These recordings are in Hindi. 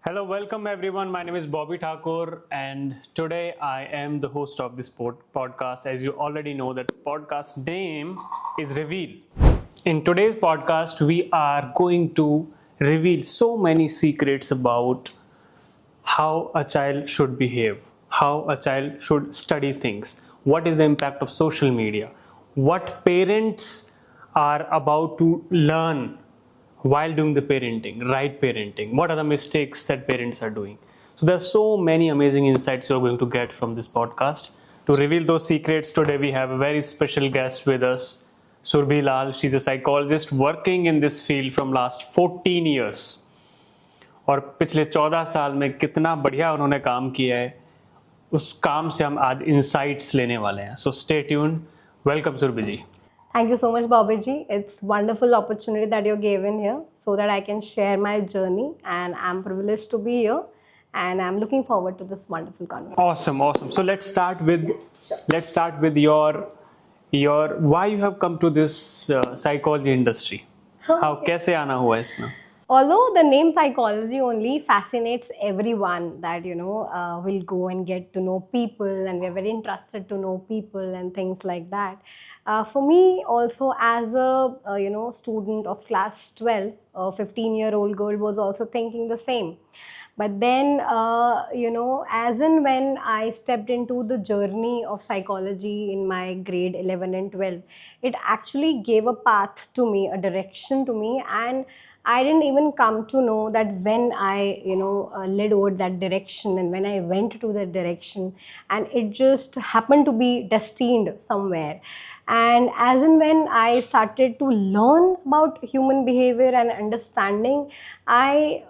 Hello, welcome everyone. My name is Bobby Thakur, and today I am the host of this podcast. As you already know, that podcast name is Reveal. In today's podcast, we are going to reveal so many secrets about how a child should behave, how a child should study things, what is the impact of social media, what parents are about to learn while doing the parenting, right parenting, what are the mistakes that parents are doing. So there are so many amazing insights you're going to get from this podcast. To reveal those secrets, today we have a very special guest with us, Surbhi Lal. She's a psychologist working in this field from last 14 years. और पिछले 14 साल में कितना बढ़िया उन्होंने काम किया है, उस काम से हम आज इंसाइट्स लेने वाले हैं. So stay tuned. Welcome Surabhi ji. Thank you so much, Bobby ji. It's wonderful opportunity that you're given here so that I can share my journey, and I'm privileged to be here, and I'm looking forward to this wonderful conversation. Awesome. So let's start with your why you have come to this psychology industry. How कैसे आना हुआ इसमें? Although the name psychology only fascinates everyone, that we'll go and get to know people, and we're very interested to know people and things like that. For me also, as a student of class 12, a 15-year-old girl was also thinking the same. But then as and when I stepped into the journey of psychology in my grade 11 and 12, it actually gave a path to me, a direction to me, and I didn't even come to know that when I led over that direction, and when I went to that direction, and it just happened to be destined somewhere. And as and when I started to learn about human behavior and understanding, I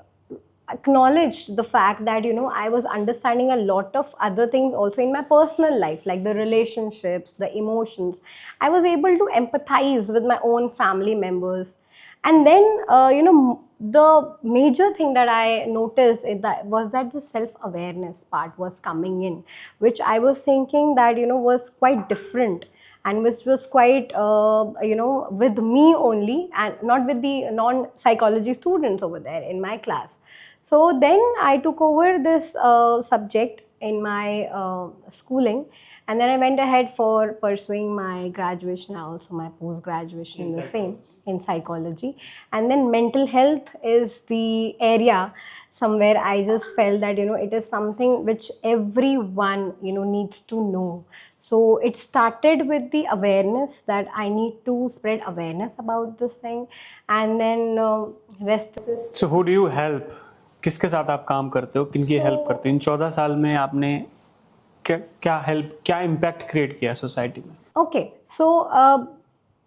acknowledged the fact that I was understanding a lot of other things also in my personal life, like the relationships, the emotions. I was able to empathize with my own family members. And then the major thing that I noticed was that the self-awareness part was coming in, which I was thinking that was quite different, and which was quite with me only, and not with the non-psychology students over there in my class. So then I took over this subject in my schooling, and then I went ahead for pursuing my graduation, also my post-graduation in the same, in psychology. And then mental health is the area somewhere I just felt that it is something which everyone needs to know. So it started with the awareness that I need to spread awareness about this thing, and then rest is. So who do you help? किसके साथ आप काम करते हो, किनकी हेल्प करते हो? इन 14 साल में आपने क्या इम्पैक्ट क्रिएट किया सोसाइटी में? Okay, so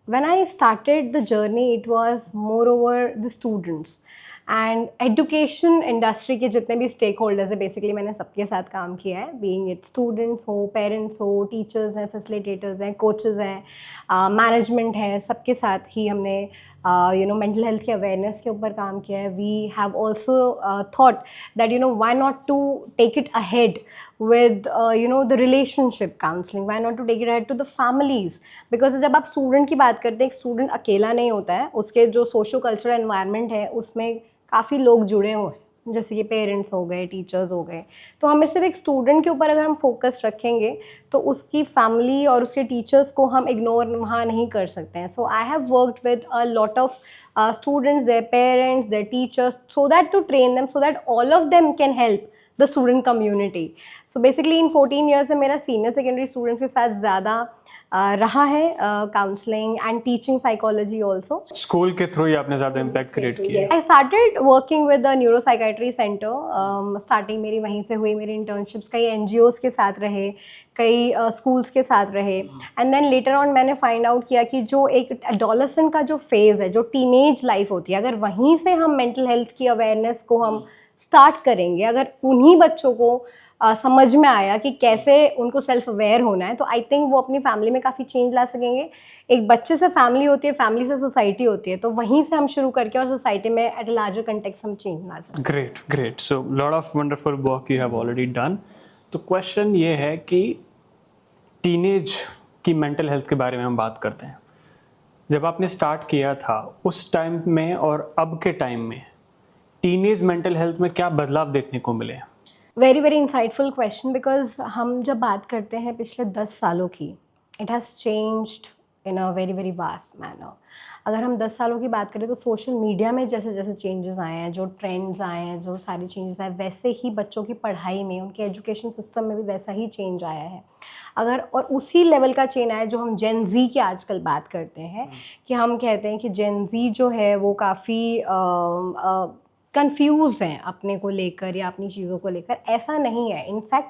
when I started the journey, it was moreover the students and education industry के जितने भी स्टेक होल्डर्स है, बेसिकली मैंने सबके साथ काम किया है, बीइंग इट स्टूडेंट्स हो, पेरेंट्स हो, टीचर्स हैं, फैसिलिटेटर्स हैं, कोचेस हैं, मैनेजमेंट है, सबके साथ ही हमने मेंटल हेल्थ के अवेयरनेस के ऊपर काम किया है. We have also thought that why not to take it ahead with the relationship counseling, why not to take it ahead to the families, because जब आप स्टूडेंट की बात करते हैं, एक स्टूडेंट अकेला नहीं होता है, उसके जो सोशो कल्चरल एनवायरनमेंट है उसमें काफ़ी लोग जुड़े हुए हैं, जैसे कि पेरेंट्स हो गए, टीचर्स हो गए. तो हमें सिर्फ एक स्टूडेंट के ऊपर अगर हम फोकस रखेंगे तो उसकी फैमिली और उसके टीचर्स को हम इग्नोर वहाँ नहीं कर सकते हैं. So I have worked with a lot of students, their parents, their teachers, so that to train them, so that all of them can help the student community. So basically in 14 years से मेरा senior secondary students के साथ ज़्यादा रहा है counseling and teaching psychology also. School के थ्रू ही आपने ज़्यादा इम्पैक्ट क्रिएट किया? I started working with the neuropsychiatry center. Starting मेरी वहीं से हुई, मेरी internships कई NGOs के साथ रहे, कई schools के साथ रहे, and then later on मैंने find out किया कि जो एक adolescent का जो phase है, जो teenage life होती है, अगर वहीं से हम mental health की awareness को हम स्टार्ट करेंगे, अगर उन्हीं बच्चों को समझ में आया कि कैसे उनको सेल्फ अवेयर होना है, तो आई थिंक वो अपनी फैमिली में काफ़ी चेंज ला सकेंगे. एक बच्चे से फैमिली होती है, फैमिली से सोसाइटी होती है, तो वहीं से हम शुरू करके और सोसाइटी में एट अ लार्जर कंटेक्स्ट हम चेंज ला सकते हैं. Great. So lot of wonderful work you have already done. तो क्वेश्चन ये है कि टीनेज की मेंटल हेल्थ के बारे में हम बात करते हैं. जब आपने स्टार्ट किया था उस टाइम में और अब के टाइम में टीनेज मेंटल हेल्थ में क्या बदलाव देखने को मिले? Very very insightful question, because हम जब बात करते हैं पिछले 10 सालों की, it has changed in a very very vast manner. अगर हम 10 सालों की बात करें तो सोशल मीडिया में जैसे जैसे चेंजेस आए हैं, जो ट्रेंड्स आए हैं, जो सारी चेंजेस आए, वैसे ही बच्चों की पढ़ाई में, उनके एजुकेशन सिस्टम में भी वैसा ही चेंज आया है. अगर और उसी लेवल का चेंज आया जो हम जेन ज़ी की आजकल बात करते हैं, कि हम कहते हैं कि जेन ज़ी जो है वो काफ़ी कंफ्यूज हैं अपने को लेकर या अपनी चीज़ों को लेकर. ऐसा नहीं है. इनफैक्ट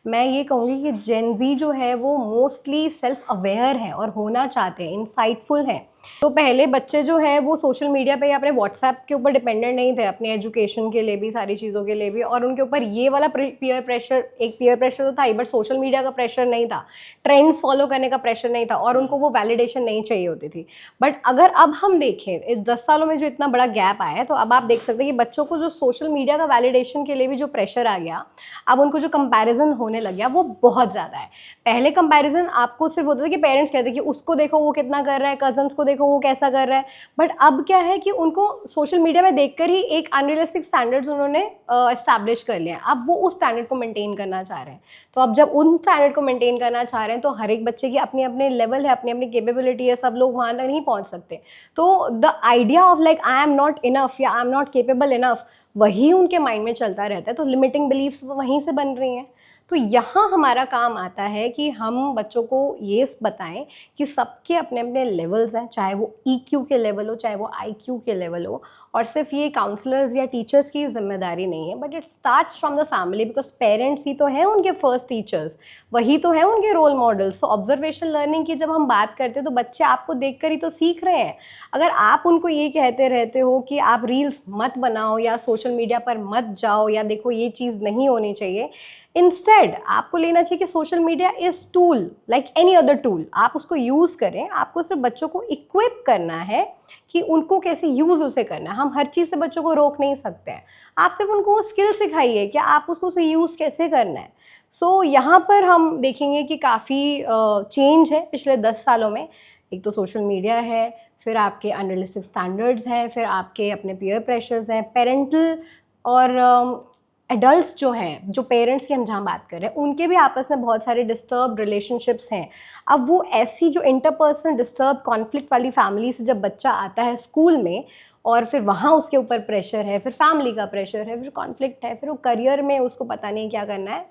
मैं ये कहूँगी कि जेन ज़ी जो है वो मोस्टली सेल्फ अवेयर है और होना चाहते हैं, इंसाइटफुल हैं. तो पहले बच्चे जो है वो सोशल मीडिया पे या अपने व्हाट्सएप के ऊपर डिपेंडेंट नहीं थे, अपने एजुकेशन के लिए भी, सारी चीज़ों के लिए भी, और उनके ऊपर ये वाला पीयर प्रेशर, एक पीयर प्रेशर तो था ही, बट सोशल मीडिया का प्रेशर नहीं था, ट्रेंड्स फॉलो करने का प्रेशर नहीं था, और उनको वो वैलिडेशन नहीं चाहिए होती थी. बट अगर अब हम देखें इस 10 सालों में जो इतना बड़ा गैप आया है, तो अब आप देख सकते हैं कि बच्चों को जो सोशल मीडिया का वैलिडेशन के लिए भी जो प्रेशर आ गया, अब उनको जो कंपैरिजन होने लग गया वो बहुत ज़्यादा है. पहले कंपैरिजन आपको सिर्फ होता था कि पेरेंट्स कहते कि उसको देखो वो कितना कर रहा है, कजन्स को देखो वो कैसा कर रहा है. बट अब क्या है कि उनको सोशल मीडिया में देखकर ही एक अनरियलिस्टिक स्टैंडर्ड्स उन्होंने एस्टैब्लिश कर लिया है. अब वो उस स्टैंडर्ड को मेंटेन करना चाह रहे हैं. तो अब जब उन स्टैंडर्ड को मेंटेन करना चाह रहे हैं, तो हर एक बच्चे की अपनी अपने लेवल है, अपनी अपनी कैपेबिलिटी है, सब लोग वहाँ तक नहीं पहुँच सकते. तो the idea of like I am not enough या I am not capable enough, वही उनके माइंड में चलता रहता है. तो लिमिटिंग बिलीफ्स वहीं से बन रही हैं. तो यहाँ हमारा काम आता है कि हम बच्चों को ये बताएं कि सबके अपने अपने लेवल्स हैं, चाहे वो EQ के लेवल हो, चाहे वो IQ के लेवल हो. और सिर्फ ये काउंसलर्स या टीचर्स की जिम्मेदारी नहीं है, but it starts from the family, because parents ही तो हैं उनके फर्स्ट टीचर्स, वही तो है उनके role models. So observation learning की जब हम बात करते हैं तो बच्चे आपको देखकर ही तो सीख रहे हैं. अगर आप उनको ये कहते रहते हो कि आप रील्स मत बनाओ या सोशल मीडिया पर मत जाओ या देखो ये चीज़ नहीं होनी चाहिए, इंस्टेड आपको लेना चाहिए कि social media is tool like any other tool. आप उसको यूज़ करें. आपको सिर्फ बच्चों को इक्विप करना है कि उनको कैसे यूज़ उसे करना है. हम हर चीज़ से बच्चों को रोक नहीं सकते हैं. आप सिर्फ उनको वो स्किल सिखाइए कि आप उसको उसे यूज़ कैसे करना है. सो यहाँ पर हम देखेंगे कि काफ़ी चेंज है पिछले 10 सालों में. एक तो सोशल मीडिया है, फिर आपके अनरियलिस्टिक स्टैंडर्ड्स हैं, फिर आपके अपने पीयर प्रेशर्स हैं, पेरेंटल और एडल्ट्स जो हैं, जो पेरेंट्स की हम जहाँ बात कर रहे हैं, उनके भी आपस में बहुत सारे डिस्टर्ब रिलेशनशिप्स हैं. अब वो ऐसी जो इंटरपर्सनल डिस्टर्ब कॉन्फ्लिक्ट वाली फैमिली से जब बच्चा आता है स्कूल में, और फिर वहाँ उसके ऊपर प्रेशर है, फिर फैमिली का प्रेशर है, फिर कॉन्फ्लिक्ट है, फिर वो करियर में उसको पता नहीं क्या करना है.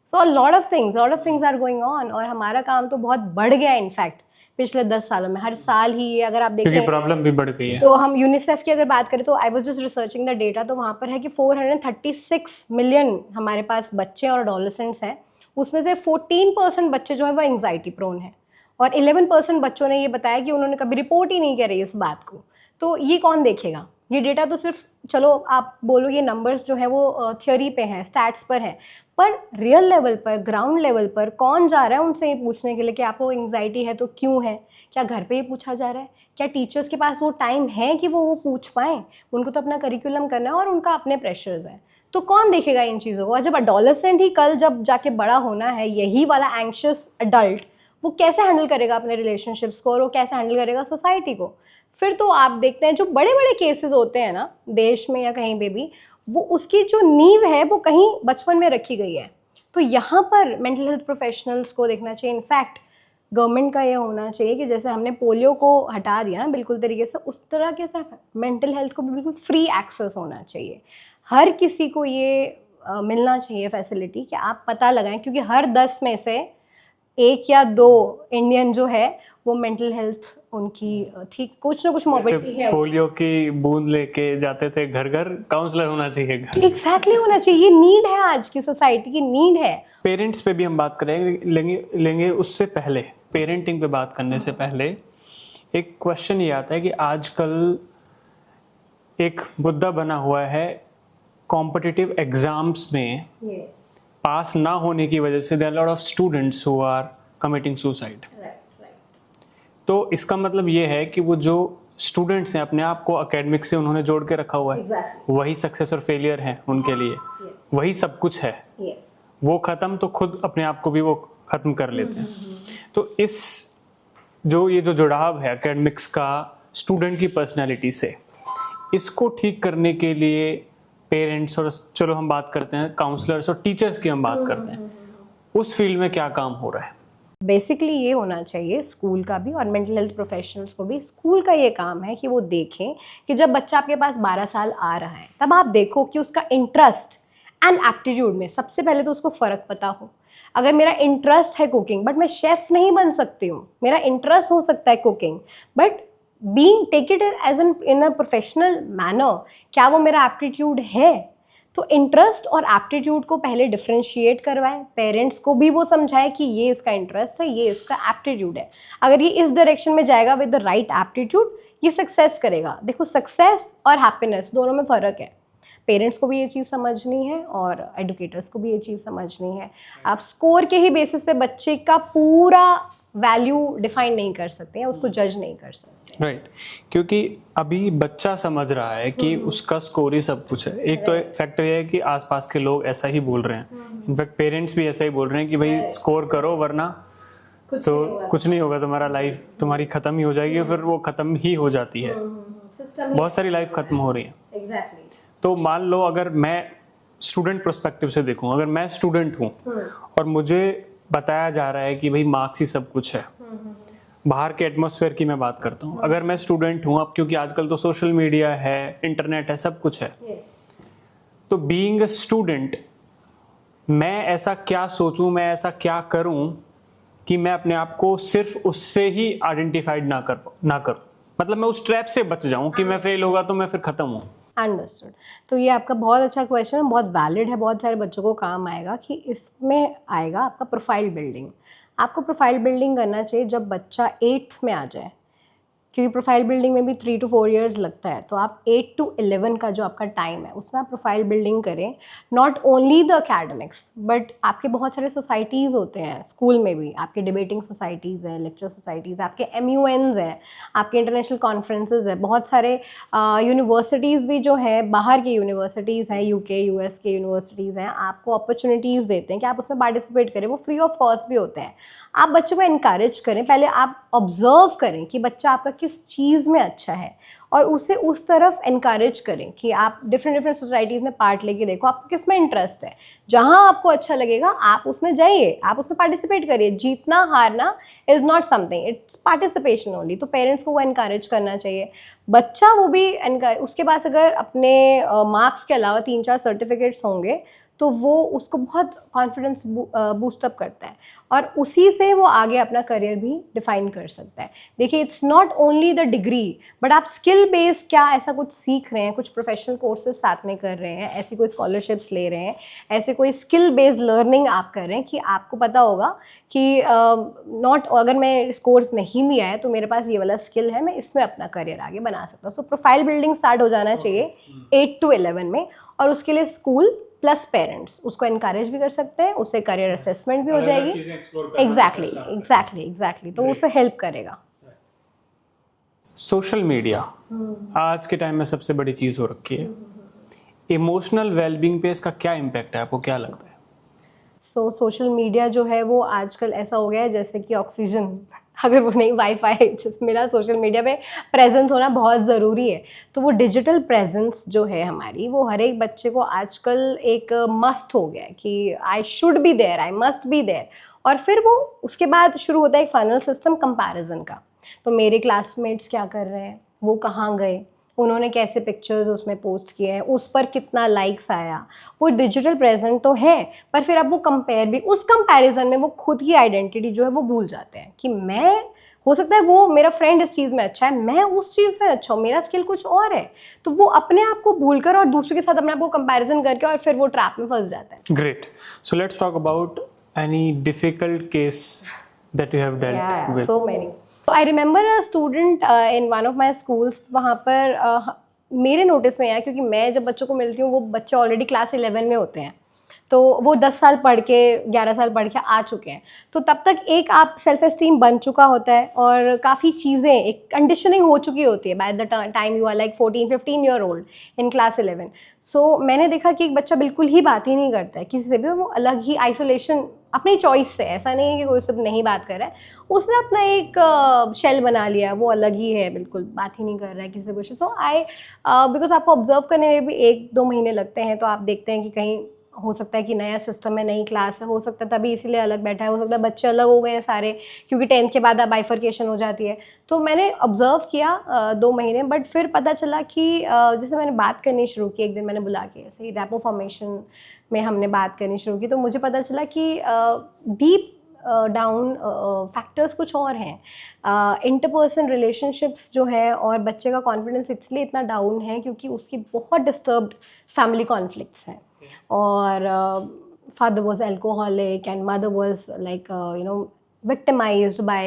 So lot of things are going on. और हमारा काम तो बहुत बढ़ गया है इनफैक्ट पिछले 10 सालों में. हर साल ही ये अगर आप देखें, प्रॉब्लम भी बढ़ गई है. तो हम यूनिसेफ की अगर बात करें तो I was just researching the data, तो वहाँ पर है कि 436 मिलियन हमारे पास बच्चे और एडोलेसेंट्स हैं. उसमें से 14% बच्चे जो है वो एंग्जाइटी प्रोन है, और 11% बच्चों ने ये बताया कि उन्होंने कभी रिपोर्ट ही नहीं करी इस बात को. तो ये कौन देखेगा? ये डेटा तो सिर्फ, चलो आप बोलो ये नंबर्स जो है वो थ्योरी पे हैं, स्टैट्स पर हैं, पर रियल लेवल पर, ग्राउंड लेवल पर कौन जा रहा है उनसे ये पूछने के लिए कि आपको एंग्जाइटी है तो क्यों है? क्या घर पे ही पूछा जा रहा है? क्या टीचर्स के पास वो टाइम है कि वो पूछ पाएँ? उनको तो अपना करिकुलम करना है और उनका अपने प्रेशर्स हैं. तो कौन देखेगा इन चीज़ों को? और जब अडोलेसेंट ही कल जब जाके बड़ा होना है, यही वाला एंग्शियस अडल्ट, वो कैसे हैंडल करेगा अपने रिलेशनशिप्स को, और वो कैसे हैंडल करेगा सोसाइटी को? फिर तो आप देखते हैं जो बड़े बड़े केसेस होते हैं ना देश में या कहीं पे भी, वो उसकी जो नींव है वो कहीं बचपन में रखी गई है. तो यहाँ पर मेंटल हेल्थ प्रोफेशनल्स को देखना चाहिए. इनफैक्ट गवर्नमेंट का ये होना चाहिए कि जैसे हमने पोलियो को हटा दिया ना बिल्कुल तरीके से, उस तरह के साथ मेंटल हेल्थ को भी बिल्कुल फ्री एक्सेस होना चाहिए. हर किसी को ये मिलना चाहिए फैसिलिटी कि आप पता लगाएं, क्योंकि हर 10 में से 1 या 2 इंडियन जो है वो मेंटल हेल्थ उनकी ठीक कुछ ना कुछ मॉर्बिडिटी है. पोलियो की बूंद लेके जाते थे घर घर, काउंसलर होना चाहिए घर. एग्जैक्टली होना चाहिए. ये नीड है, आज की सोसाइटी की नीड है. पेरेंट्स पे भी हम बात करेंगे लेंगे. उससे पहले, पेरेंटिंग पे बात करने से पहले एक क्वेश्चन ये आता है कि आजकल एक मुद्दा बना हुआ है कॉम्पिटिटिव एग्जाम्स में पास ना होने की वजह से there are lot of students who are committing suicide. तो इसका मतलब ये है कि वो जो स्टूडेंट्स हैं अपने आप को एकेडमिक से उन्होंने जोड़ के रखा हुआ है. वही सक्सेस और फेलियर है उनके लिए. वही सब कुछ है. वो खत्म तो खुद अपने आप को भी वो खत्म कर लेते हैं. तो इस ये जो जुड़ाव है एकेडमिक्स का स्टूडेंट की पर्सनैलिटी से, इसको ठीक करने के लिए पेरेंट्स और चलो हम बात करते हैं काउंसलर्स और टीचर्स की हम बात करते हैं, उस फील्ड में क्या काम हो रहा है? बेसिकली ये होना चाहिए स्कूल का भी और मेंटल हेल्थ प्रोफेशनल्स को भी। स्कूल का ये काम है कि वो देखें कि जब बच्चा आपके पास 12 साल आ रहा है तब आप देखो कि उसका इंटरेस्ट एंड एप्टीट्यूड में सबसे पहले तो उसको फ़र्क पता हो। अगर मेरा इंटरेस्ट है कुकिंग बट मैं शेफ़ नहीं बन सकती हूँ, मेरा इंटरेस्ट हो सकता है cooking but being take it as an in a professional manner, क्या वो मेरा एप्टीट्यूड है? तो इंटरेस्ट और एप्टीट्यूड को पहले डिफ्रेंशिएट करवाएं, पेरेंट्स को भी वो समझाए कि ये इसका इंटरेस्ट है, ये इसका एप्टीट्यूड है। अगर ये इस डायरेक्शन में जाएगा विद द राइट एप्टीट्यूड, ये सक्सेस करेगा। देखो सक्सेस और हैप्पीनेस दोनों में फ़र्क है। पेरेंट्स को भी ये चीज़ समझनी है और एडुकेटर्स को भी ये चीज़ समझनी है। आप स्कोर के ही बेसिस पे बच्चे का पूरा वैल्यू डिफाइन नहीं कर सकते हैं, उसको जज नहीं कर सकते। राइट, क्योंकि अभी बच्चा समझ रहा है कि उसका स्कोर ही सब कुछ है। एक तो फैक्टर ये है कि आसपास के लोग ऐसा ही बोल रहे हैं, इनफैक्ट पेरेंट्स भी ऐसा ही बोल रहे हैं कि भाई स्कोर करो वरना तो कुछ नहीं होगा, तुम्हारा लाइफ तुम्हारी खत्म ही हो जाएगी और फिर वो खत्म ही हो जाती है। बहुत सारी लाइफ खत्म हो रही है। एग्जैक्टली। तो मान लो अगर मैं स्टूडेंट पर्सपेक्टिव से देखूं, अगर मैं स्टूडेंट हूं और मुझे बताया जा रहा है कि भाई मार्क्स ही सब कुछ है, बाहर के एटमॉस्फेयर की मैं बात करता हूँ, अगर मैं स्टूडेंट हूँ अब, क्योंकि आजकल तो सोशल मीडिया है, इंटरनेट है, सब कुछ है, तो बीइंग अ स्टूडेंट मैं ऐसा क्या सोचूं, मैं ऐसा क्या करूं कि मैं अपने आप को सिर्फ उससे ही आइडेंटिफाइड ना करूं, मतलब मैं उस ट्रैप से बच जाऊं कि मैं फेल होगा तो मैं फिर खत्म हूं। अंडरस्टूड। तो ये आपका बहुत अच्छा क्वेश्चन है, बहुत वैलिड है, बहुत सारे बच्चों को काम आएगा कि इसमें आएगा आपका प्रोफाइल बिल्डिंग। आपको प्रोफाइल बिल्डिंग करना चाहिए जब बच्चा 8th में आ जाए, क्योंकि प्रोफाइल बिल्डिंग में भी 3 to 4 years लगता है। तो आप 8 to 11 का जो आपका टाइम है उसमें आप प्रोफाइल बिल्डिंग करें। Not only the academics but आपके बहुत सारे सोसाइटीज़ होते हैं स्कूल में भी, आपके डिबेटिंग सोसाइटीज़ हैं, लेक्चर सोसाइटीज़, आपके MUNs हैं, आपके इंटरनेशनल कॉन्फ्रेंसेज हैं, बहुत सारे यूनिवर्सिटीज़ भी जो है, बाहर की यूनिवर्सिटीज़ हैं, UK US के यूनिवर्सिटीज़ हैं, आपको अपॉर्चुनिटीज़ देते हैं कि आप उसमें पार्टिसिपेट करें। वो फ्री ऑफ कॉस्ट भी होते हैं। आप बच्चों को इनकरेज करें, पहले आप ऑब्जर्व करें कि बच्चा आपका किस चीज़ में अच्छा है और उसे उस तरफ इनकरेज करें कि आप डिफरेंट सोसाइटीज़ में पार्ट लेके देखो आपको किस में इंटरेस्ट है। जहाँ आपको अच्छा लगेगा आप उसमें जाइए, आप उसमें पार्टिसिपेट करिए। जीतना हारना is not something, it's participation only. तो पेरेंट्स को वो इनकरेज करना चाहिए। बच्चा वो भी उसके पास अगर अपने मार्क्स के अलावा 3-4 सर्टिफिकेट्स होंगे तो वो उसको बहुत कॉन्फिडेंस बूस्टअप करता है और उसी से वो आगे अपना करियर भी डिफाइन कर सकता है। देखिए, it's not only the degree but आप स्किल बेस्ड क्या ऐसा कुछ सीख रहे हैं, कुछ प्रोफेशनल कोर्सेज साथ में कर रहे हैं, ऐसी कोई स्कॉलरशिप्स ले रहे हैं, ऐसे कोई स्किल बेस्ड लर्निंग आप कर रहे हैं कि आपको पता होगा कि नॉट अगर मैं इस कोर्स नहीं भी आया तो मेरे पास ये वाला स्किल है, मैं इसमें अपना करियर आगे बना सकता हूँ। सो प्रोफाइल बिल्डिंग स्टार्ट हो जाना चाहिए 8 to 11 में और उसके लिए स्कूल प्लस पेरेंट्स उसको इनकरेज भी कर सकते हैं, उससे करियर असेसमेंट भी हो जाएगी। एग्जैक्टली तो उसे हेल्प करेगा। सोशल मीडिया आज के टाइम में सबसे बड़ी चीज हो रखी है। इमोशनल वेलबींग पे इसका क्या इम्पैक्ट है, आपको क्या लगता है? सोशल मीडिया जो है वो आजकल ऐसा हो गया है जैसे कि ऑक्सीजन, अगर वो नहीं वाईफाई जिसमें मेरा सोशल मीडिया पे प्रेजेंस होना बहुत ज़रूरी है। तो वो डिजिटल प्रेजेंस जो है हमारी, वो हर एक बच्चे को आजकल एक मस्ट हो गया है कि I should be there, I must be there. और फिर वो उसके बाद शुरू होता है एक फाइनल सिस्टम कंपैरिजन का। तो मेरे क्लासमेट्स क्या कर रहे हैं, वो कहाँ गए, उन्होंने कैसे पिक्चर्स उसमें पोस्ट किए हैं, उस पर कितना लाइक्स आया। वो डिजिटल प्रेजेंट तो है पर फिर अब वो कंपेयर भी, उस कंपैरिजन में वो खुद की आइडेंटिटी जो है वो भूल जाते हैं कि मैं, हो सकता है वो मेरा फ्रेंड इस चीज़ में अच्छा है, मैं उस चीज़ में अच्छा हूँ, मेरा स्किल कुछ और है। तो वो अपने आप को भूल कर और दूसरे के साथ अपने आप को कंपैरिजन करके और फिर वो ट्रैप में फंस जाता है। Great, so let's talk about any difficult case that you have dealt with. So many. I remember a student in one of my schools. वहाँ पर मेरे नोटिस में आया, क्योंकि मैं जब बच्चों को मिलती हूँ वो बच्चे ऑलरेडी क्लास 11 में होते हैं, तो वो 10 साल पढ़ के 11 साल पढ़ के आ चुके हैं, तो तब तक एक आप सेल्फ एस्टीम बन चुका होता है और काफ़ी चीज़ें एक कंडीशनिंग हो चुकी होती है by the time you are like 14-15 year old in class 11। सो मैंने देखा कि एक बच्चा बिल्कुल ही बात ही नहीं करता है किसी से भी, वो अलग ही आइसोलेशन अपनी चॉइस से, ऐसा नहीं है कि कोई सब नहीं बात कर रहा है, उसने अपना एक शेल बना लिया, वो अलग ही है, बिल्कुल बात ही नहीं कर रहा है किसी से कुछ। तो बिकॉज आपको ऑब्जर्व करने में भी 1-2 महीने लगते हैं, तो आप देखते हैं कि कहीं हो सकता है कि नया सिस्टम है, नई क्लास है, हो सकता है तभी इसीलिए अलग बैठा है, हो सकता है बच्चे अलग हो गए हैं सारे, क्योंकि 10th के बाद अब बाइफर्केशन हो जाती है। तो मैंने ऑब्जर्व किया 2 महीने, बट फिर पता चला कि जैसे मैंने बात करनी शुरू की, एक दिन मैंने बुला के ऐसे ही रैपो फॉर्मेशन में हमने बात करनी शुरू की, तो मुझे पता चला कि डीप डाउन फैक्टर्स कुछ और हैं। इंटरपर्सन रिलेशनशिप्स जो है और बच्चे का कॉन्फिडेंस इसलिए इतना डाउन है क्योंकि उसकी बहुत डिस्टर्ब्ड फैमिली कॉन्फ्लिक्ट्स हैं, और father was alcoholic and mother was like victimized by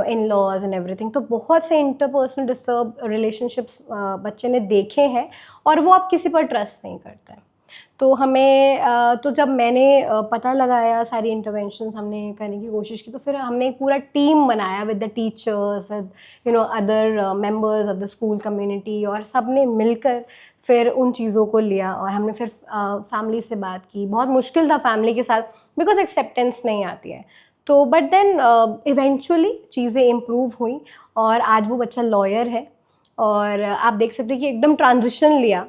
in-laws and everything। तो बहुत से इंटरपर्सनल डिस्टर्ब रिलेशनशिप्स बच्चे ने देखे हैं और वो आप किसी पर ट्रस्ट नहीं करते हैं। तो हमें तो जब मैंने पता लगाया, सारी इंटरवेंशंस हमने करने की कोशिश की, तो फिर हमने एक पूरा टीम बनाया with the teachers, with other members of the school community, और सब ने मिलकर फिर उन चीज़ों को लिया और हमने फिर फैमिली से बात की। बहुत मुश्किल था फैमिली के साथ बिकॉज एक्सेप्टेंस नहीं आती है, तो बट देन इवेंचुअली चीज़ें इम्प्रूव हुई और आज वो बच्चा लॉयर है। और आप देख सकते हैं कि एकदम ट्रांजिशन लिया,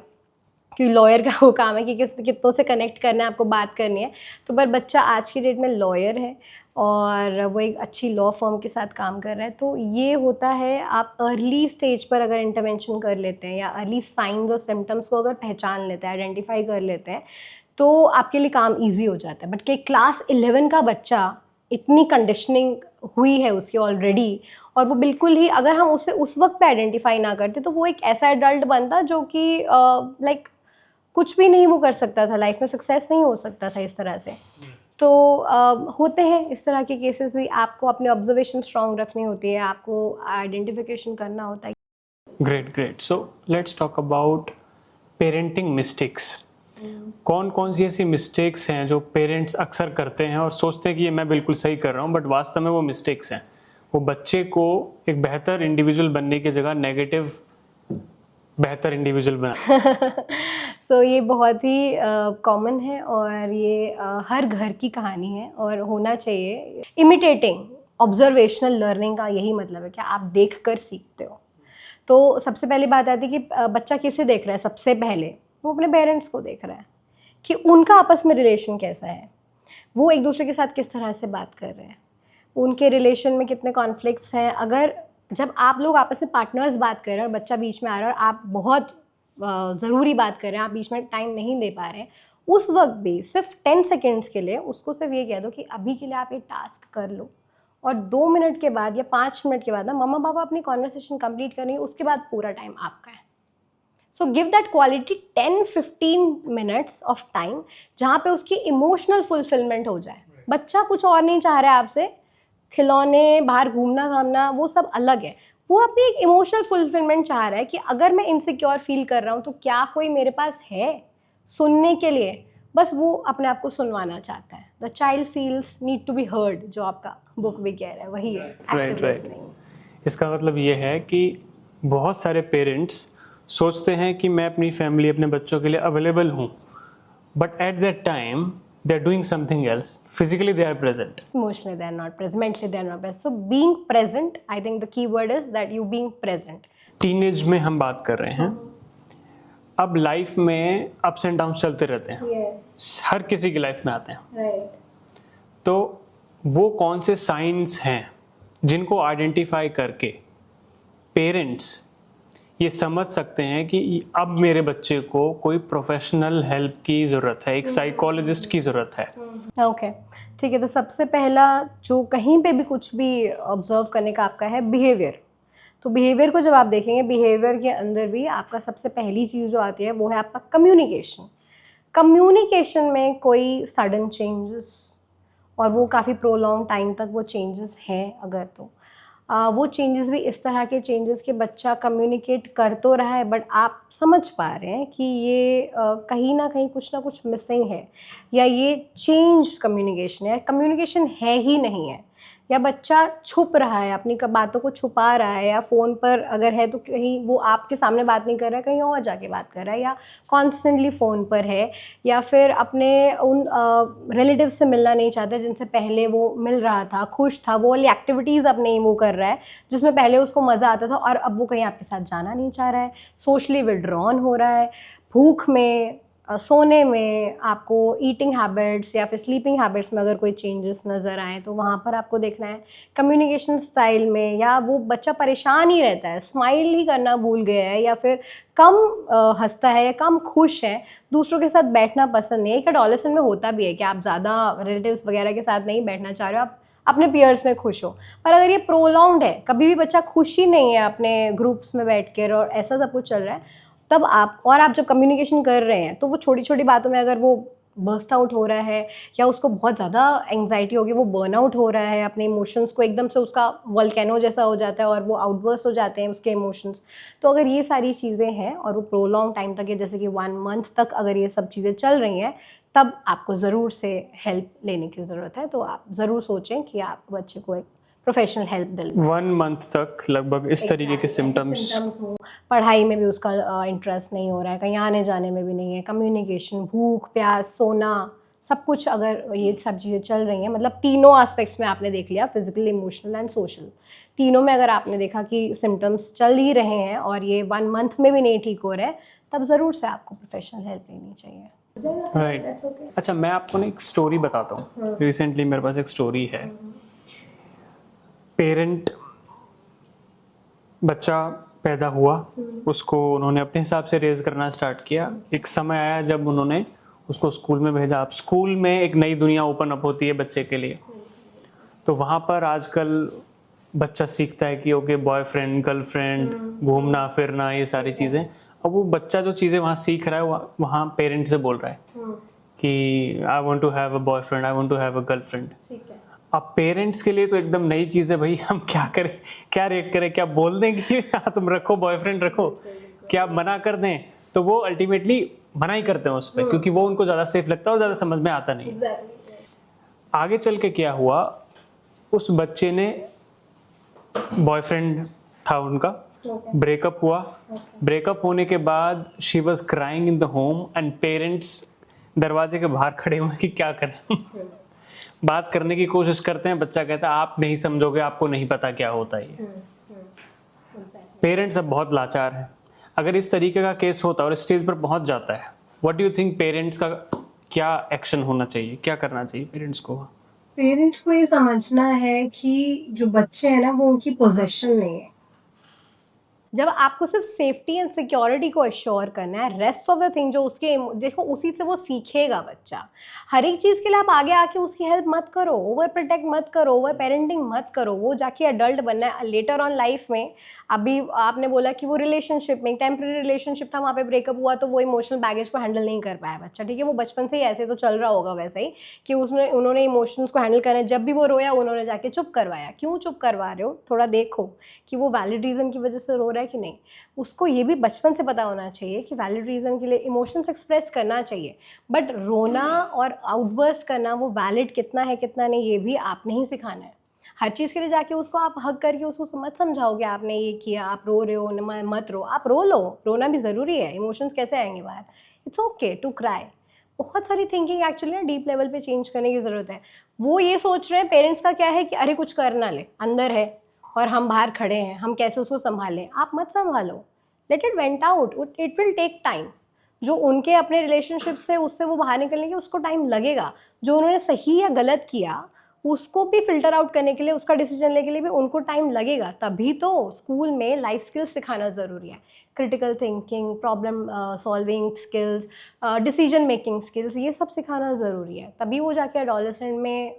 कि लॉयर का वो काम है कि कितनों से कनेक्ट करना है, आपको बात करनी है, तो पर बच्चा आज की डेट में लॉयर है और वो एक अच्छी लॉ फर्म के साथ काम कर रहा है। तो ये होता है, आप अर्ली स्टेज पर अगर इंटरवेंशन कर लेते हैं या अर्ली साइंस और सिम्टम्स को अगर पहचान लेते हैं, आइडेंटिफाई कर लेते हैं, तो आपके लिए काम ईजी हो जाता है। बट कि क्लास 11 का बच्चा, इतनी कंडीशनिंग हुई है उसकी ऑलरेडी, और वो बिल्कुल ही, अगर हम उसे उस वक्त पे आइडेंटिफाई ना करते तो वो एक ऐसा एडल्ट बनता जो कि लाइक कुछ भी नहीं वो कर सकता था, लाइफ में सक्सेस नहीं हो सकता था इस तरह से। तो होते हैं इस तरह के केसेस भी, आपको अपनी ऑब्जर्वेशन स्ट्रांग रखनी होती है, आपको आइडेंटिफिकेशन करना होता है। Great. So let's talk about parenting mistakes. कौन कौन सी ऐसी मिस्टेक्स हैं जो पेरेंट्स अक्सर करते हैं और सोचते हैं कि ये मैं बिल्कुल सही कर रहा हूँ, बट वास्तव में वो मिस्टेक्स हैं, वो बच्चे को एक बेहतर इंडिविजुअल बनने की जगह नेगेटिव बेहतर इंडिविजुअल बना। सो ये बहुत ही कॉमन है और ये हर घर की कहानी है और होना चाहिए। इमिटेटिंग ऑब्जर्वेशनल लर्निंग का यही मतलब है कि आप देख कर सीखते हो। तो सबसे पहली बात आती है कि बच्चा किसे देख रहा है, सबसे पहले वो अपने पेरेंट्स को देख रहा है कि उनका आपस में रिलेशन कैसा है, वो एक दूसरे के साथ किस तरह से बात कर रहे हैं, उनके रिलेशन में कितने कॉन्फ्लिक्ट्स हैं। अगर जब आप लोग आपस में पार्टनर्स बात कर रहे हैं और बच्चा बीच में आ रहा है और आप बहुत ज़रूरी बात कर रहे हैं, आप बीच में टाइम नहीं दे पा रहे हैं, उस वक्त भी सिर्फ 10 सेकेंड्स के लिए उसको सिर्फ ये कह दो कि अभी के लिए आप ये टास्क कर लो, और 2 मिनट के बाद या 5 मिनट के बाद ना मम्मा पापा अपनी कॉन्वर्सेशन कंप्लीट करेंगे, उसके बाद पूरा टाइम आपका है। So give that quality 10-15 minutes of time जहाँ पे उसकी इमोशनल फुलफिलमेंट हो जाए। बच्चा कुछ और नहीं चाह रहा है आपसे, खिलौने, बाहर घूमना घामना वो सब अलग है, वो अपनी एक इमोशनल फुलफिलमेंट चाह रहा है कि अगर मैं इनसिक्योर फील कर रहा हूँ तो क्या कोई मेरे पास है सुनने के लिए, बस वो अपने आप को सुनवाना चाहता है। The child feels need to be heard, जो आपका बुक भी कह रहा है वही है, एक्टिव लिसनिंग। इसका मतलब ये है कि बहुत सारे पेरेंट्स सोचते हैं कि मैं अपनी फैमिली, अपने बच्चों के लिए अवेलेबल हूँ, but at that time they are doing something else. Physically they are present, emotionally they are not present, mentally they are not present. So being present, I think the key word is that you being present. Teenage में हम बात कर रहे हैं, अब लाइफ में अप्स एंड डाउन चलते रहते हैं। Yes. हर किसी की लाइफ में आते हैं। Right. तो वो कौन से साइंस हैं जिनको आइडेंटिफाई करके पेरेंट्स ये समझ सकते हैं कि अब मेरे बच्चे को कोई प्रोफेशनल हेल्प की ज़रूरत है, एक साइकोलॉजिस्ट की ज़रूरत है? ओके, ठीक है। तो सबसे पहला जो कहीं पे भी कुछ भी ऑब्जर्व करने का आपका है बिहेवियर। तो बिहेवियर को जब आप देखेंगे, बिहेवियर के अंदर भी आपका सबसे पहली चीज़ जो आती है वो है आपका कम्युनिकेशन। कम्युनिकेशन में कोई सडन चेंजेस, और वो काफ़ी प्रोलॉन्ग टाइम तक वो चेंजेस हैं अगर, तो वो चेंजेस भी इस तरह के चेंजेस कि बच्चा कम्युनिकेट कर तो रहा है बट आप समझ पा रहे हैं कि ये कहीं ना कुछ मिसिंग है, या ये चेंज कम्युनिकेशन है, कम्युनिकेशन है ही नहीं है, या बच्चा छुप रहा है, अपनी बातों को छुपा रहा है, या फ़ोन पर अगर है तो कहीं वो आपके सामने बात नहीं कर रहा है, कहीं और जाके बात कर रहा है, या कॉन्स्टेंटली फ़ोन पर है, या फिर अपने उन रिलेटिव से मिलना नहीं चाहता जिनसे पहले वो मिल रहा था, खुश था, वो वाली एक्टिविटीज़ अब नहीं वो कर रहा है जिसमें पहले उसको मज़ा आता था, और अब वो कहीं आपके साथ जाना नहीं चाह रहा है, सोशली विड्रॉन हो रहा है, भूख में, सोने में, आपको ईटिंग हैबिट्स या फिर स्लीपिंग हैबिट्स में अगर कोई चेंजेस नज़र आए तो वहाँ पर आपको देखना है। कम्युनिकेशन स्टाइल में, या वो बच्चा परेशान ही रहता है, स्माइल ही करना भूल गया है, या फिर कम हंसता है, या कम खुश है, दूसरों के साथ बैठना पसंद नहीं है। एक एडोलेसेंट में होता भी है कि आप ज़्यादा रिलेटिव्स वगैरह के साथ नहीं बैठना चाह रहे हो, आप अपने पीयर्स में खुश हो। पर अगर ये प्रोलॉन्ग्ड है, कभी भी बच्चा खुश ही नहीं है अपने ग्रुप्स में बैठ कर और ऐसा सब कुछ चल रहा है, तब आप जब कम्युनिकेशन कर रहे हैं तो वो छोटी छोटी बातों में अगर वो बर्स्ट आउट हो रहा है, या उसको बहुत ज़्यादा एंग्जाइटी होगी, वो बर्न आउट हो रहा है, अपने इमोशंस को एकदम से उसका वोल्केनो जैसा हो जाता है और वो आउटबर्स्ट हो जाते हैं उसके इमोशंस। तो अगर ये सारी चीज़ें हैं और वो प्रोलॉन्ग टाइम तक है, जैसे कि 1 मंथ तक अगर ये सब चीज़ें चल रही हैं, तब आपको ज़रूर से हेल्प लेने की ज़रूरत है। तो आप ज़रूर सोचें कि आप बच्चे को एक प्रोफेशनल हेल्प दिल 1 मंथ तक लगभग इस तरीके के सिम्टम्स हो, पढ़ाई में भी उसका इंटरेस्ट नहीं हो रहा है, कहीं आने जाने में भी नहीं है, कम्युनिकेशन, भूख प्यास, सोना, सब कुछ अगर ये सब चीज़ें चल रही हैं, मतलब तीनों एस्पेक्ट्स में आपने देख लिया, फिजिकल, इमोशनल एंड सोशल, तीनों में अगर आपने देखा कि सिम्टम्स चल ही रहे हैं और ये 1 मंथ में भी नहीं ठीक हो रहे हैं, तब ज़रूर से आपको प्रोफेशनल हेल्प लेनी चाहिए। राइट। अच्छा, मैं आपको ना एक स्टोरी बताता हूँ। रिसेंटली मेरे पास एक स्टोरी है। पेरेंट, बच्चा पैदा हुआ, उसको उन्होंने अपने हिसाब से रेज करना स्टार्ट किया। एक समय आया जब उन्होंने उसको स्कूल में भेजा। अब स्कूल में एक नई दुनिया ओपन अप होती है बच्चे के लिए। तो वहाँ पर आजकल बच्चा सीखता है कि ओके, बॉयफ्रेंड, गर्लफ्रेंड, घूमना फिरना, ये सारी चीज़ें। अब वो बच्चा जो चीज़ें वहाँ सीख रहा है, वहाँ पेरेंट से बोल रहा है कि I want to have a boyfriend, I want to have a girlfriend. अब पेरेंट्स के लिए तो एकदम नई चीज़ है भाई, हम क्या करें, क्या रिएक्ट करें, क्या बोल दें कि तुम रखो बॉयफ्रेंड रखो, क्या मना कर दें? तो वो अल्टीमेटली मना ही करते हैं उस पर, क्योंकि वो उनको ज़्यादा सेफ लगता है और ज़्यादा समझ में आता नहीं। आगे चल के क्या हुआ, उस बच्चे ने, बॉयफ्रेंड था उनका, ब्रेकअप हुआ। ब्रेकअप होने के बाद she was crying in the home and parents दरवाजे के बाहर खड़े हुए कि क्या करें। बात करने की कोशिश करते हैं, बच्चा कहता है आप नहीं समझोगे, आपको नहीं पता क्या होता है। पेरेंट्स अब बहुत लाचार हैं। अगर इस तरीके का केस होता है और स्टेज पर पहुंच जाता है, what do you think parents का क्या एक्शन होना चाहिए, क्या करना चाहिए पेरेंट्स को? पेरेंट्स को ये समझना है कि जो बच्चे हैं ना, वो उनकी पोजेशन नहीं है। जब आपको सिर्फ सेफ्टी एंड सिक्योरिटी को अश्योर करना है, रेस्ट ऑफ द थिंग जो उसके, देखो उसी से वो सीखेगा बच्चा। हर एक चीज़ के लिए आप आगे आके उसकी हेल्प मत करो, ओवर प्रोटेक्ट मत करो, ओवर पेरेंटिंग मत करो। वो जाके अडल्ट बनना है लेटर ऑन लाइफ में। अभी आपने बोला कि वो रिलेशनशिप में, टेम्परेरी रिलेशनशिप था, वहाँ पे ब्रेकअप हुआ, तो वो इमोशनल बैगेज को हैंडल नहीं कर पाया बच्चा, ठीक है। वो बचपन से ही ऐसे तो चल रहा होगा वैसे ही कि उन्होंने इमोशंस को हैंडल करना, जब भी वो रोया उन्होंने जाके चुप करवाया। क्यों चुप करवा रहे हो, थोड़ा देखो कि वो वैलिड रीज़न की वजह से रो रहा है कि नहीं। उसको ये भी बचपन से पता होना चाहिए कि वैलिड रीज़न के लिए इमोशंस एक्सप्रेस करना चाहिए, बट रोना और आउटबर्स्ट करना वो वैलिड कितना है कितना नहीं, ये भी आपने ही सिखाना है। हर चीज़ के लिए जाके उसको आप हग करके उसको मत समझाओगे आपने ये किया, आप रो रहे हो, मत रो, आप रो लो, रोना भी ज़रूरी है। इमोशंस कैसे आएंगे बाहर, इट्स ओके टू क्राई। बहुत सारी थिंकिंग एक्चुअली ना डीप लेवल पे चेंज करने की ज़रूरत है। वो ये सोच रहे हैं, पेरेंट्स का क्या है कि अरे कुछ कर ना ले, अंदर है और हम बाहर खड़े हैं, हम कैसे उसको संभालें। आप मत संभालो, let it went out, it will take time. जो उनके अपने रिलेशनशिप से उससे वो बाहर निकलने के उसको टाइम लगेगा। जो उन्होंने सही या गलत किया उसको भी फिल्टर आउट करने के लिए, उसका डिसीजन लेने के लिए भी उनको टाइम लगेगा। तभी तो स्कूल में लाइफ स्किल्स सिखाना ज़रूरी है। Critical thinking, problem solving skills, decision making skills, ये सब सिखाना ज़रूरी है। तभी वो जाके एडोलेसेंट में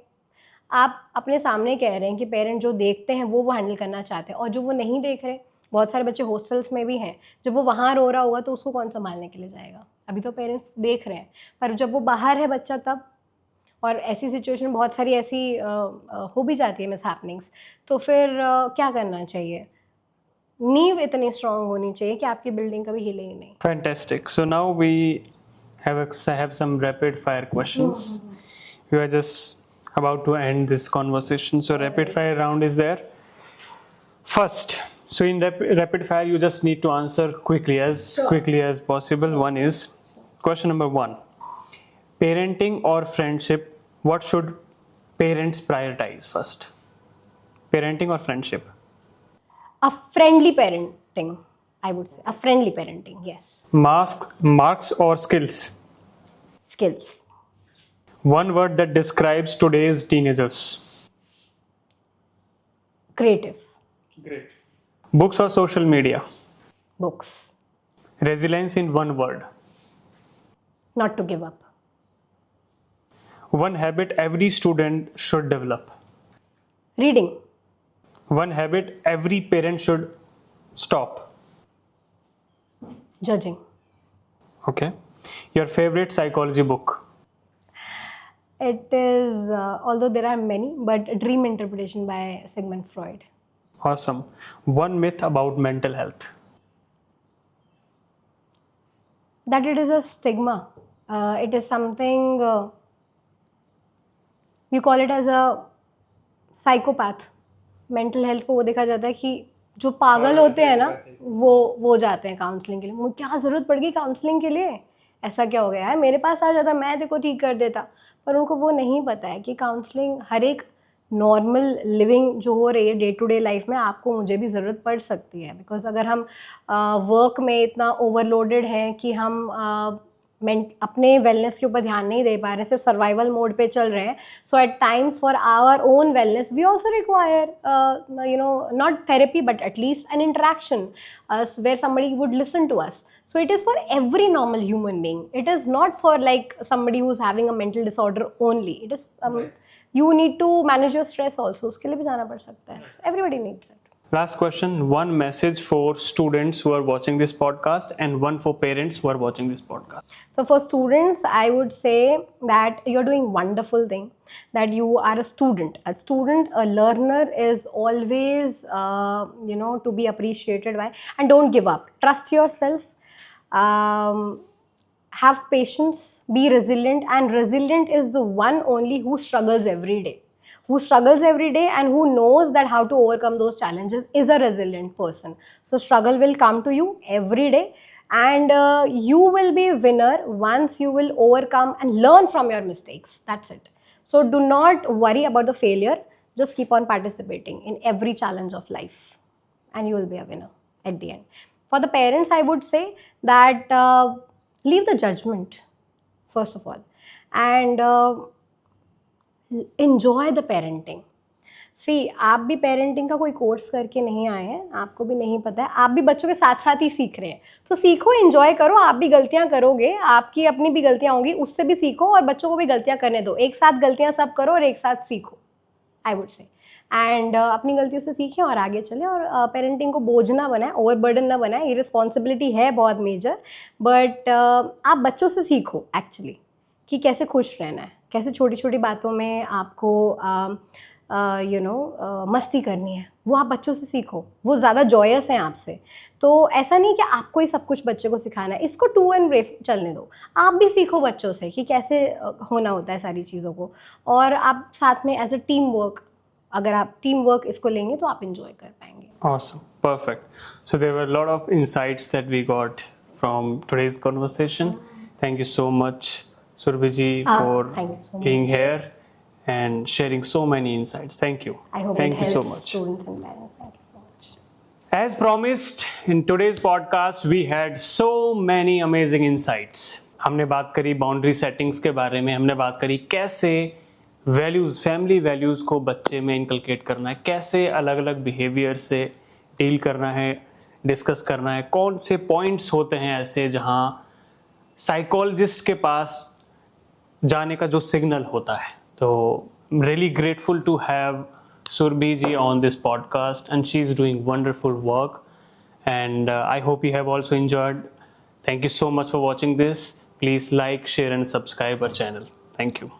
आप अपने सामने कह रहे हैं कि पेरेंट जो देखते हैं वो हैंडल करना चाहते हैं, और जो वो नहीं देख रहे, बहुत सारे बच्चे हॉस्टल्स में भी हैं, जब वो वहाँ रो रहा होगा तो उसको कौन संभालने के लिए जाएगा। अभी तो पेरेंट्स देख रहे हैं, पर जब वो बाहर है बच्चा तब, और ऐसी सिचुएशन बहुत सारी ऐसी हो भी जाती है मिस हैपनिंग्स, तो फिर क्या करना चाहिए? नींव इतनी स्ट्रांग होनी चाहिए कि आपकी बिल्डिंग कभी हिले ही नहीं. Fantastic. So now we have some rapid fire questions. We are just about to end this conversation. So rapid fire round is there. First, so in rapid fire you just need to answer quickly as possible. One is question number 1. Parenting or friendship, what should parents prioritize first? Parenting or friendship? A friendly parenting, I would say. A friendly parenting, yes. Marks or skills? Skills. One word that describes today's teenagers. Creative. Great. Books or social media? Books. Resilience in one word. Not to give up. One habit every student should develop. Reading. One habit every parent should stop. Judging. Okay. Your favorite psychology book? It is, although there are many, but Dream Interpretation by Sigmund Freud. Awesome. One myth about mental health? That it is a stigma. It is something, you call it as a psychopath. Mental health को वो देखा जाता है कि जो पागल होते हैं ना वो जाते हैं काउंसलिंग के लिए. मुझे क्या ज़रूरत पड़ गई काउंसलिंग के लिए? ऐसा क्या हो गया यार, मेरे पास आ जाता, मैं देखो ठीक कर देता. पर उनको वो नहीं पता है कि काउंसलिंग हर एक नॉर्मल लिविंग जो हो रही है डे टू डे लाइफ में, आपको मुझे भी ज़रूरत पड़ सकती है. बिकॉज अगर हम वर्क में इतना ओवरलोडेड हैं कि हम अपने वेलनेस के ऊपर ध्यान नहीं दे पा रहे, सिर्फ सर्वाइवल मोड पे चल रहे हैं. So at times for our own wellness we also require not therapy but at least an interaction where somebody would listen to us. So it is for every normal human being. It is not for like somebody who's having a mental disorder only. It is you need to manage your stress also. उसके लिए भी जाना पड़ सकता है. So everybody needs it. Last question. One message for students who are watching this podcast and one for parents who are watching this podcast. So for students, I would say that you're doing wonderful thing, that you are a student. A student, a learner is always, to be appreciated by, and don't give up. Trust yourself. Have patience, be resilient, and resilient is the one only who struggles every day. Who struggles every day and who knows that how to overcome those challenges is a resilient person. So struggle will come to you every day, and you will be a winner once you will overcome and learn from your mistakes. That's it. So do not worry about the failure. Just keep on participating in every challenge of life, and you will be a winner at the end. For the parents, I would say that leave the judgment, first of all, and enjoy the parenting. सी आप भी पेरेंटिंग का कोई कोर्स करके नहीं आए हैं, आपको भी नहीं पता है, आप भी बच्चों के साथ साथ ही सीख रहे हैं. तो सीखो, एंजॉय करो. आप भी गलतियां करोगे, आपकी अपनी भी गलतियां होंगी, उससे भी सीखो और बच्चों को भी गलतियां करने दो. एक साथ गलतियां सब करो और एक साथ सीखो, आई वुड से. एंड अपनी गलतियों से सीखें और आगे चलें. और पेरेंटिंग को बोझ ना बनाएं, ओवर बर्डन ना बनाएं. ये रिस्पॉन्सिबिलिटी है बहुत मेजर, बट आप बच्चों से सीखो एक्चुअली कि कैसे खुश रहना है, कैसे छोटी छोटी बातों में आपको मस्ती करनी है. वो आप बच्चों से सीखो, वो ज़्यादा जॉयस हैं आपसे. तो ऐसा नहीं कि आपको ही सब कुछ बच्चे को सिखाना है, इसको टू एंड रेफ चलने दो. आप भी सीखो बच्चों से कि कैसे होना होता है सारी चीज़ों को. और आप साथ में एज अ टीम वर्क, अगर आप टीम वर्क इसको लेंगे तो आप इंजॉय कर पाएंगे. Awesome, perfect. So there were a lot of insights that we got from today's conversation. Thank you so much, Surbhi ji, for thank you so being much. here and sharing so many insights. Thank you. I hope Thank it you helps so much. students and parents. Thank you so much. As promised, in today's podcast, we had so many amazing insights. हमने बात करी बाउंड्री सेटिंग्स के बारे में, हमने बात करी कैसे वैल्यूज़, फैमिली वैल्यूज़ को बच्चे में इनकलकेट करना है, कैसे अलग अलग बिहेवियर से डील करना है, डिस्कस करना है, कौन से पॉइंट्स होते हैं ऐसे जहाँ साइकोलॉजिस्ट के पास जाने का जो सिग्नल होता है. तो really grateful to have Surbhi ji on this podcast, and she is doing wonderful work, and I hope you have also enjoyed. Thank you so much for watching this. Please like, share and subscribe our channel. Thank you.